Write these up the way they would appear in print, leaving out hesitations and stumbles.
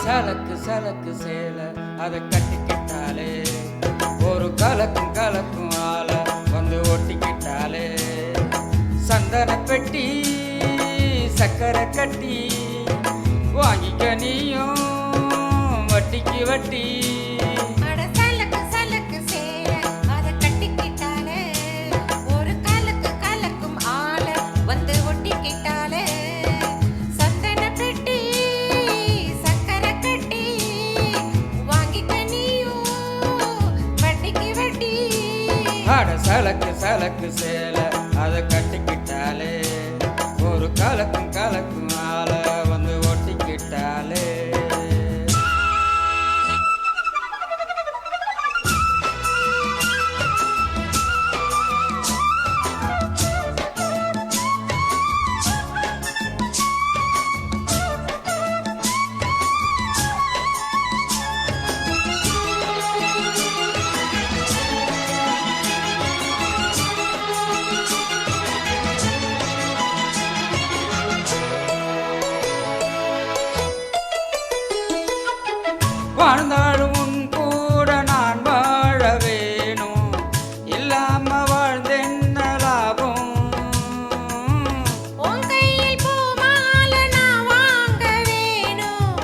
சலக்கு சலக்கு சேல அதை கட்டிக்கிட்டாலே ஒரு கலக்கும் கலக்கும் ஆள வந்து ஒட்டிக்கிட்டாலே சந்தன பெட்டி சக்கரை கட்டி வாங்கிக்க நீயும் வட்டிக்கு வட்டி சலக்கு சலக்கு சேல அதை கட்டிக்கிட்டாலே ஒரு கலக்கும் கலக்கும் ஆள வந்து ஒட்டிக்கிட்டாலே வாழ்ந்தாலும் உன் கூட நான் வாழ வேணும் இல்லாம வாழ்ந்தென்ன லாபம் உன் கையில் பூமால நான் வாங்க வேணும்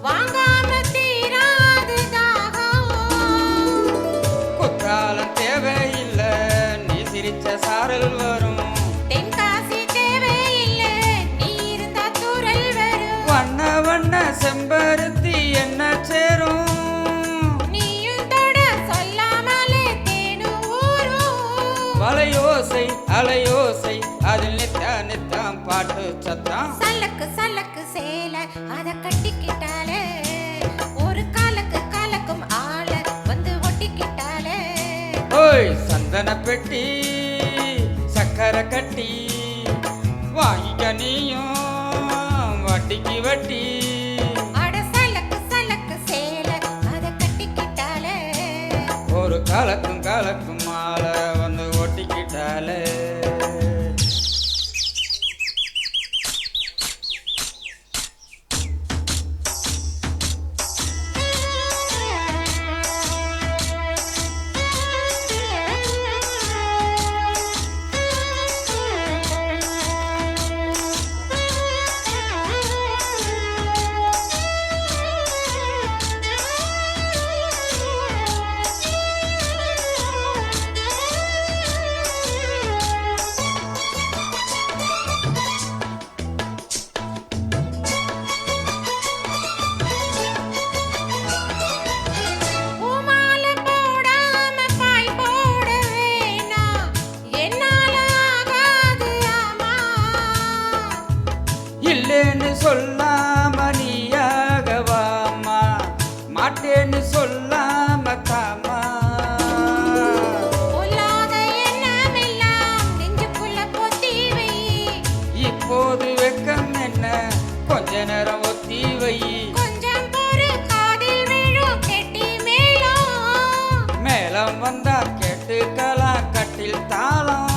வாங்காம தீராது தாகம் குற்றாலம் தேவையில்லை நீ சிரிச்ச சாரல் வரும் தென்காசி தேவையில்லை நீ இருந்தா தூரல் வரும் வண்ண வண்ண செம்பருத்தி என்ன சேரும் வலையோசை அலையோசை அதில் நித்தம் நித்தம் பாட்டு சத்தம் சலக்கு சலக்கு சேல அதை கட்டிக்கிட்டாலே ஒரு காலக்கு காலக்கும் ஆள வந்து ஒட்டிக்கிட்டாலே ஓய் சந்தன பெட்டி சக்கரை கட்டி வாங்கிக்க நீயும் வட்டிக்கு வட்டி ஒரு கலக்கும் கலக்கும் மாலை வந்து ஒட்டிக்கிட்டாலே இல்லேன்னு சொல்லாம நீயாகவாமா மாட்டேன்னு சொல்லாம தாமா இப்போது வெக்கம் என்ன கொஞ்ச நேரம் ஒத்தி வை மேலம் வந்தா கேட்டுக்கலாம் கட்டில் தாளம்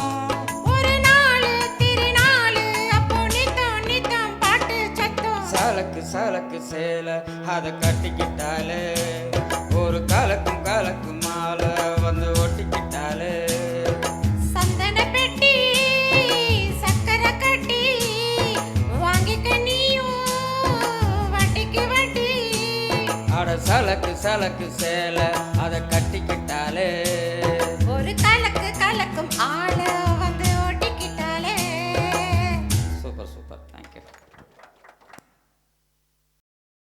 சலக்கு சலக்கு சேல அதை கட்டிக்கிட்டாலே ஒரு கலக்கும் கலக்கும் மாலை வந்து ஒட்டிக்கிட்டாலே சந்தன பெட்டி சக்கரை கட்டி வாங்கிக்க நீயும் வட்டிக்கு வட்டி அட சலக்கு சலக்கு சேல அதை கட்டிக்கிட்டாலே ஒரு கலக்கு கலக்கும் ஆள